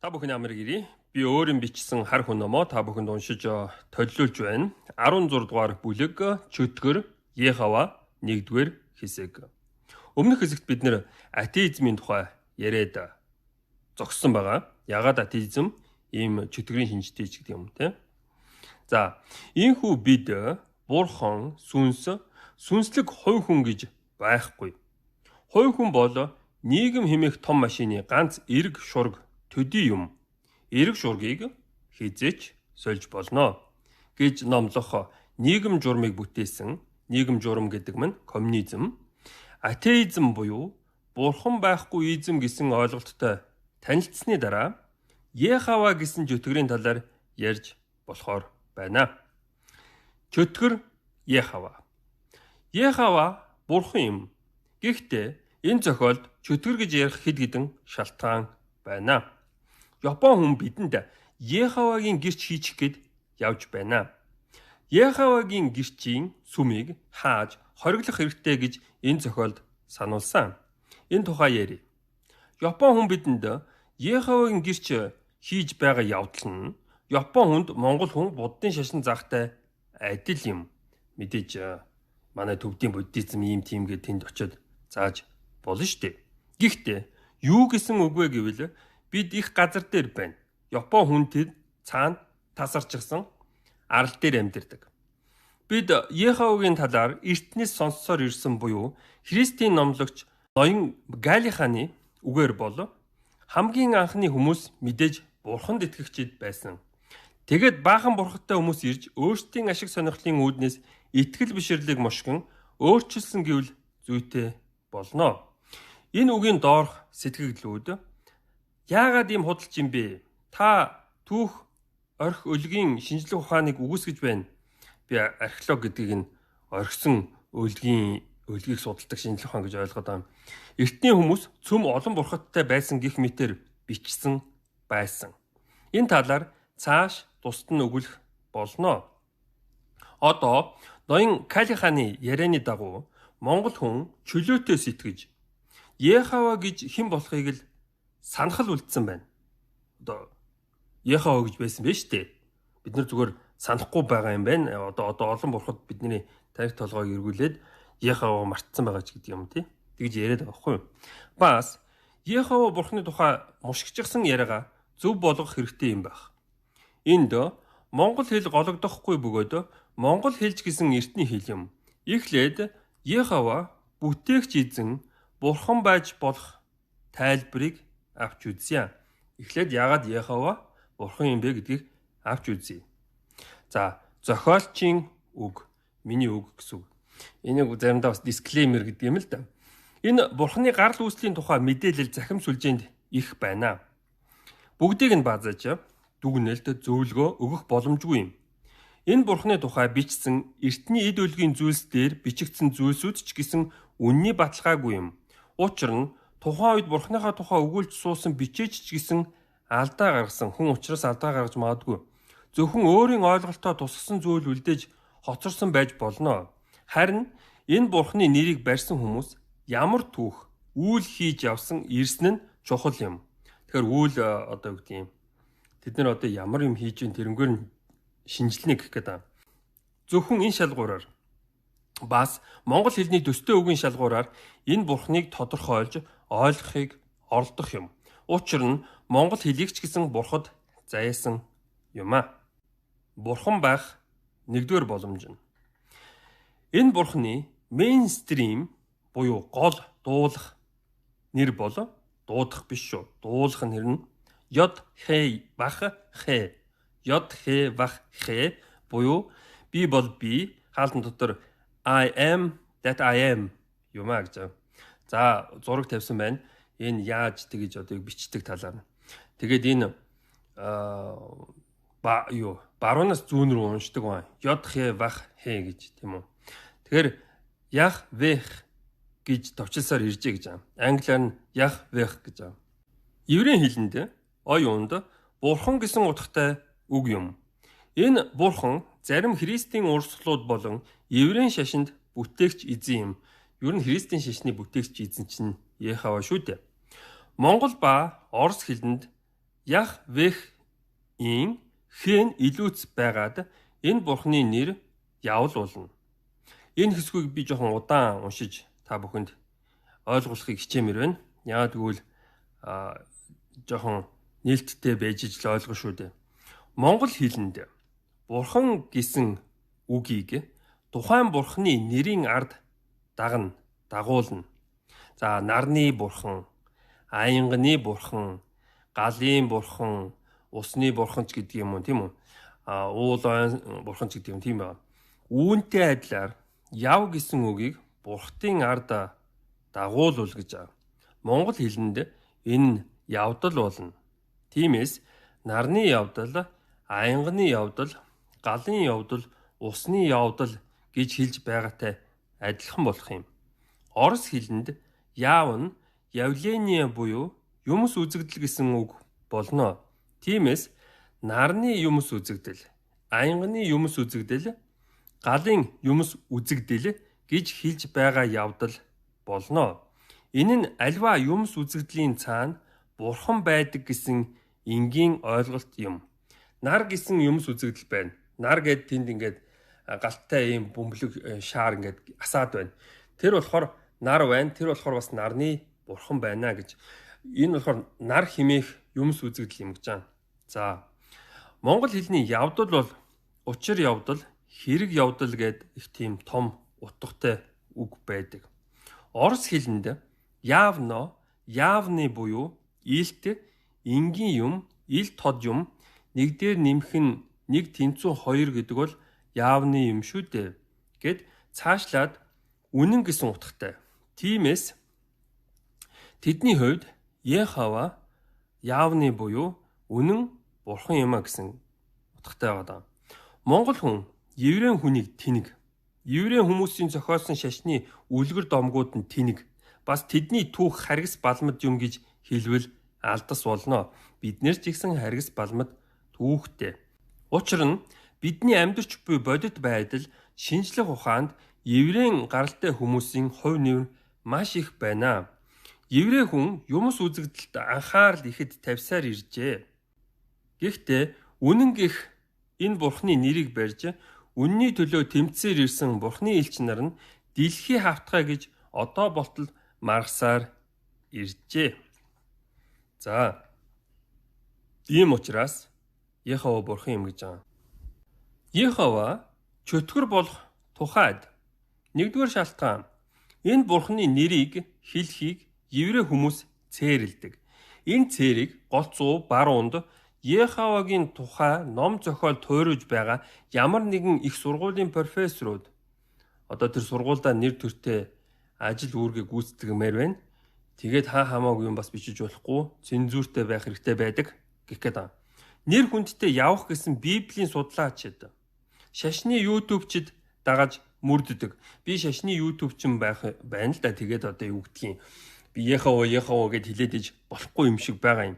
Та бүхэн амар гэрээ. Би өөрийн бичсэн хар хүн номоо та бүхэнд уншиж төлөвлөж байна. 16 дугаар бүлэг чөтгөр Ехава 1-р хэсэг. Өмнөх хэсэгт бид нэр атеизмын тухай яриад зогссон байгаа. Ягаад атеизм ийм чөтгөрийн шинжтэй ч гэдэг юм те. За, ийхүү бид бурхан, сүнслэг хувь хүн гэж байхгүй. Хувь хүн бол нийгэм хэмээх том машины ганц эрг шург төдий юм. Эрг шургийг хизээч сольж болно гэж номлох нийгэм журмыг бүтээсэн. Нийгэм журам гэдэг нь коммунизм. Атеизм буюу бурхан байхгүй изм гэсэн ойлголттой танилцсны дараа Ехава гэсэн чөтгөрийн талаар ярьж болохоор байна. Чөтгөр Ехава. Ехава бурхан юм. Гэхдээ энэ зохиолд чөтгөр гэж ярих хэд хэдэн шалтгаан байна. Япон хүн бидэнд Ехавагийн гэрч хийчих гээд явж байна. Ехавагийн гэрчийн сүмийг хааж хориглох хэрэгтэй гэж энэ зохиолд сануулсан. Энэ тухай ярив. Япон хүн бидэнд Ехавагийн гэрч хийж байгаа явдал нь Япон хүнд Монгол хүн буддын шашин заахтай адил юм. Мэдээж манай төвдийн буддизм ийм тийм гэдэг тэнд очиод зааж болно шүү дээ. Гэхдээ юу гэсэн үг вэ гэвэл бид их газар дээр байна. Япон хүн тэд цаана тасарчихсан арал дээр амьдардаг. Бид Ехавагийн талаар эртнээс сонссоор ирсэн буюу Христийн номлогч ноён Галиханы үгээр бол хамгийн анхны хүмүүс мэдээж бурханд итгэгчид байсан. Тэгэд баахан бурхадтай хүмүүс ирж өөрсдийн ашиг сонирхлын үүднээс итгэл бишрлийг мушгин өөрчилсөн гэвэл зүйтэй болно. Энэ үгийн доорх сэтгэгдлүүд яагаад ийм худалч юм бэ? Та түүх орхи өлгийн шинжлэх ухааныг үгүйсгэж байна. Би археолог гэдгийг нь орхисон өлгийг судалдаг шинжлэх ухаан гэж ойлгоод байна. Эртний хүмүүс цөм олон бурхадтай байсан гэх мэтэр бичсэн байсан. Энэ талаар цааш тусад нь өгөх болно. Одоо ноён Галиханы ярианы дагуу Монгол хүн чөлөөтэй сэтгэж Ехава гэж хэн болохыг л санахал үлдсэн байна. Одоо Ехава гэж байсан байж тээ. Бид нар зүгээр санахгүй байгаа юм байна. Одоо олон бурхад бидний тарих толгойг эргүүлээд Ехава мартсан байгаа ч гэдэг юм тий. Тэгж яриад байгаа байхгүй юу? Бас Ехава бурхны тухай мушгичсан яриага зөв болгох хэрэгтэй юм байна. Энд монгол хэл гологдохгүй бөгөөд монгол хэлж гэсэн эртний хэл юм. Эхлээд Ехава бүтээгч эзэн бурхан байж болох тайлбарыг авч үзье. Эхлээд яагаад Ехава бурхан юм бэ гэдгийг авч үзье. За, зохиолчийн үг, миний үг гэсэн үг. Энийг заримдаа бас дисклеймер гэдэг юм л да. Энэ бурханы гарал үүслийн тухай мэдээлэл захим сүлжээнд их байна. Бүгдийг нь базааж дүгнэлт зөвлөгөө өгөх боломжгүй юм. Энэ бурханы тухай бичсэн эртний эд өлгийн зүйлс дээр бичигдсэн зүйлсүүд ч гэсэн үнний баталгаагүй юм. Учир нь тухайн үед бурханыхаа тухай өгүүлж суусан бичээч ч гэсэн алдаа гаргасан хүн учраас алдаа гаргаж магадгүй. Зөвхөн өөрийн ойлголтоо тусгасан зүйл үлдээж хоцорсон байж болно. Харин энэ бурханы нэрийг барьсан хүмүүс ямар түүх үйл хийж явсан ирсэн нь чухал юм. Тэгэхээр үйл одоо юу гэдэг юм. Тэд нар одоо ямар юм хийж ин тэрнгээр нь шинжилнэ гэх гэдэг. Зөвхөн энэ шалгуураар бас монгол хэлний төстэй үгийн шалгуураар энэ бурхныг тодорхойлж ойлгохыг оролдох юм. Учир нь монгол хэлийг ч гэсэн бурхад заяасан юм а. Бурхан байх нэгдүгээр боломж нь. Энэ бурхны мейнстрим буюу гол дуулах нэр бол дуудах биш шүү. Дуулах нэр нь Йод хей бах хэ. Йод хэ бах хэ буюу би бол би, хаалтан дотор I am that I am юм а гэж. За, зураг тавьсан байна. Энэ яаж тэгэж одоо бичдэг талаар. Тэгээд энэ баруунаас зүүн рүү уншдаг байна. Йод хэ бах хэ гэж тийм үү. Тэгэхээр ях вэх гэж товчлсаар иржээ гэж байна. Англиар нь ях вэх гэж байна. Еврей хэлэнд оюунд бурхан гэсэн утгатай үг юм. Энэ бурхан зарим Христийн урсгалууд болон еврейн шашинд бүтээгч эзэн юм. Ер нь Христийн шашны бүтээгч эзэн чинь Ехава шүү дээ. Монгол ба Орос хэлэнд Яхвехийн хэн илүүц байгаад энэ бурхны нэр явуулна. Энэ хэсгийг би жоохон удаан уншиж та бүхэнд ойлгуулахыг хичээмээр байна. Яагаад гэвэл жоохон нээлттэй байж ижил ойлгох шүү дээ. Монгол хэлэнд бурхан гэсэн үгийг тухайн бурхны нэрийн ард дагуулна. За нарны бурхан, аянганы бурхан, галын бурхан, усны бурхан ч гэдэг юм уу, тийм үү? Уул бурхан ч гэдэг юм тийм байна. Үүнтэй адилаар яв гэсэн үгийг бурхтын ард дагуулвал гэж байна. Монгол хэлэнд энэ явдал болно. Тиймээс нарны явдал, аянганы явдал, галын явдал, усны явдал гэж хэлж байгаатай адилхан болох юм. Орос хэлэнд яв нь явление буюу юмс үзэгдэл гэсэн үг болно. Тиймээс нарны юмс үзэгдэл, аянганы юмс үзэгдэл, галын юмс үзэгдэл гэж хэлж байгаа явдал болно. Энэ нь альва юмс үзэгдлийн цаана бурхан байдаг гэсэн энгийн ойлголт юм. Нар гэсэн юмс үзэгдэл байна. Нар гэд тэнд ингээд галттай ийм бөмбөлөг шаар ингээд асаад байна. Тэр болохоор нар байна. Тэр болохоор бас нарны бурхан байна гэж. Энэ болохоор нар химээх юмс үзэгдэл юм гэж байна. За. Монгол хэлний явдал бол учир явдал, хэрэг явдал гэд их тийм том утгатай үг байдаг. Орос хэлэнд явно, явны буюу илт, энгийн юм, ил тод юм, нэг дээр нэмэх нь нэг тэнцүү хоёр гэдэг бол явны юм шүү дээ гэд цаашлаад үнэн гэсэн утгатай. Тиймээс тэдний хувьд Яхва явны буюу үнэн бурхан юм а гэсэн утгатай байгаа. Монгол хүн еврей хүнийг тэнэг, еврей хүмүүсийн зохиолсон шашны үлгэр домгууд нь тэнэг, бас тэдний түүх харгас балмад юм гэж хэлвэл алдас болно. Биднэр ч гэсэн харгас балмад түүхтэй. Учир нь бидний амьдарч буй бодит байдал шинжлэх ухаанд еврейн гаралтай хүмүүсийн хувь нэмэр маш их байна. Еврей хүн юмс үзэгдэлд анхаарал ихэд тавьсаар иржээ. Гэхдээ үнэн гэх энэ бурхны нэрийг барьж үнний төлөө тэмцээр ирсэн бурхны элч нар нь дэлхий хавтгай гэж одоо болтол маргасаар иржээ. За. Ийм учраас Яхва бурхан юм гэж байна. Яхва чөтгөр болох тухайд нэгдүгээр шалтгаан энэ бурхны нэрийг хэлхийг еврей хүмүүс цээрэлдэг. Энэ цээрийг голцоо баруунд Яхвагийн тухай ном зохиол туйруулж байгаа ямар нэгэн их сургуулийн профессорууд одоо тэр сургуульдаа нэр төртэй ажил үүргээ гүйцэтгэмээр байна. Тэгээд хамаагүй юм бас бичиж болохгүй, цензуртэй байх хэрэгтэй байдаг гэх гээд. Нэр хүндтэй явах гэсэн Библийн судлаачид шашны YouTube-чид дагаж мөрддөг. Би шашны YouTube-чин байна л да. Тэгээд одоо юу гэдгийг би Яхва гэд хэлээд иж болохгүй юм шиг байгаа юм.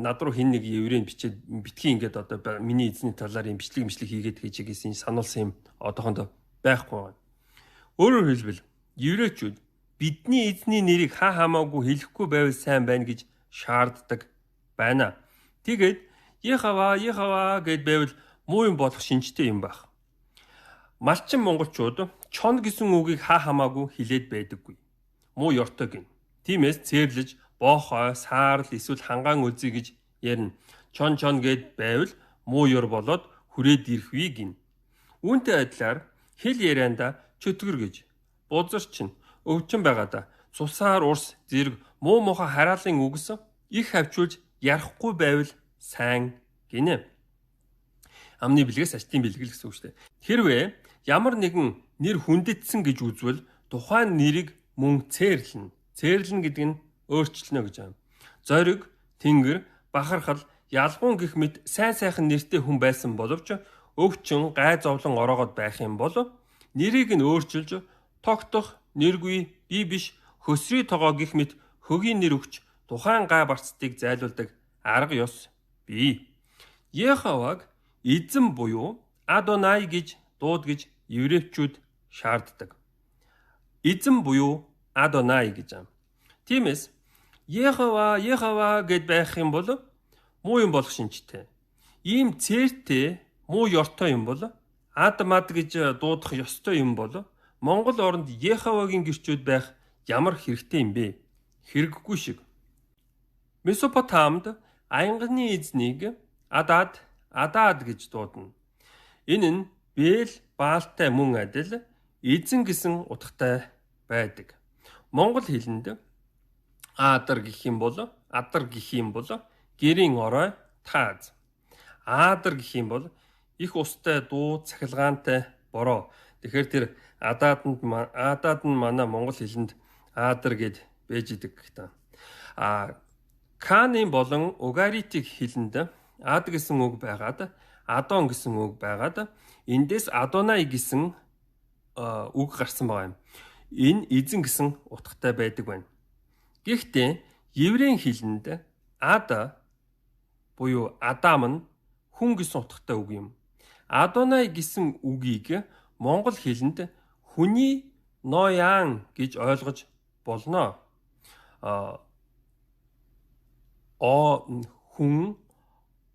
Над руу хин нэг еврей битгий ингээд одоо миний эзний талаар юм бичлэг хийгээд хийжээс сануулсан юм одоохондоо байхгүй байна. Өөрөөр хэлбэл еврейчүүд бидний эзний нэрийг хамаагүй хэлэхгүй байвал сайн байна гэж шаарддаг байна. Тэгээд Яхва гэд байвал муу юм болох шинжтэй юм байх. Малчин монголчууд чон гэсэн үгийг хамаагүй хэлээд байдаггүй. Муу ёртой гин. Тиймээс цээрлэж боохой, саарл эсвэл хангаан үзье гэж ярина. Чон гэд байвал муу ёр болоод хүрээд ирэх вий гин. Үүнтэй адилаар хэл ярианда чөтгөр гэж, бузарчин, өвчин байгаадаа цусаар урс зэрэг муу муухай хараалын үгс их хавчуулж ярахгүй байвал сайн гинэ. Амны бэлгээс ачтын бэлгэл гэсэн үг шүү дээ. Хэрвээ ямар нэгэн нэр хүндэтсэн гэж үзвэл тухайн нэрийг мөн цээрлэнэ. Цээрлэн гэдэг нь өөрчлөнө гэж байна. Зориг, тэнгэр, бахархал, ялгуун гэх мэт сайхан нэртэй хүн байсан боловч өвчин, гай зовлон ороогод байх юм бол нэрийг нь өөрчилж тогтох нэргүй би биш хөсрий тогоо гэх мэт хөгийн нэр өгч тухайн гай барцдыг зайлуулдаг арга ёс бий. Яхваг эзэн буюу Адонай гэж дуудаж еврейчүүд шаарддаг. Эзэн буюу Адонай гэж юм. Тиймээс Яхва гэд байх юм бол муу юм болох шинжтэй. Ийм цээртэй муу ёртой юм бол ад мад гэж дуудах ёстой юм бол Монгол оронд Яхавагийн гэрчүүд байх ямар хэрэгтэй юм бэ? Хэрэггүй шиг. Месопотамд аянганы эзнийг Адаад гэж дуудана. Энэ нь Бээл Баалтай мөн адил эзэн гэсэн утгатай байдаг. Монгол хэлэнд Адар гэх юм бол гэрийн орой тааз. Адар гэх юм бол их устай дуу цахилгаантай бороо. Тэгэхээр тэр Адаад нь манай монгол хэлэнд Адар гэд байж идэг та. Каны болон Угаритиг хэлэнд Ад гэсэн үг байгаад Адон гэсэн үг байгаад эндээс Адонай гэсэн үг гарсан байгаа юм. Энэ эзэн гэсэн утгатай байдаг байна. Гэхдээ еврейн хэлэнд Ада буюу Адам нь хүн гэсэн утгатай үг юм. Адонай гэсэн үгийг монгол хэлэнд хүний ноян гэж ойлгож болно. Хүн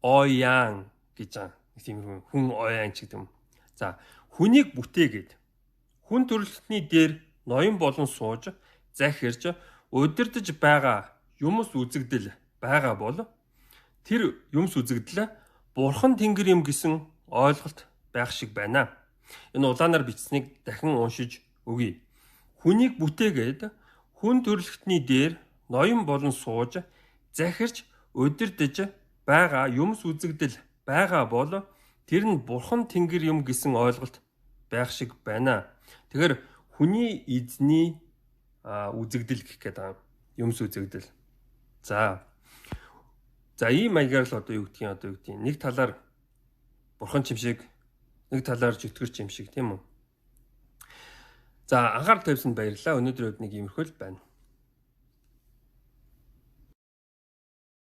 оян гэж тийм хүн оян ч гэдэг юм. За хүнийг бүтээгээд хүн төрөлхтний дээр ноён болон сууж захирж удирдах байгаа юмс үзэгдэл байгаа бол тэр юмс үзэгдэл бурхан тэнгэр юм гэсэн ойлголт байх шиг байна. Энэ улаанаар бичсэнийг дахин уншиж өгье. Хүнийг бүтээгээд хүн төрөлхтний дээр ноён болон сууж захирж удирдах байгаа юмс үзэгдэл байгаа бол тэр нь бурхан тэнгэр юм гэсэн ойлголт байх шиг байна. Тэгэхээр хүний эзний үзэгдэл гэх гэдэг юмс үзэгдэл. За ийм маягаар л одоо юу гэдгийг нэг талаар бурхан чимшиг, нэг талаар чөтгөр чимшиг тийм үү. За анхаарал тавьсанд баярлалаа. Өнөөдрийн үед нэг иймэрхүү л байна.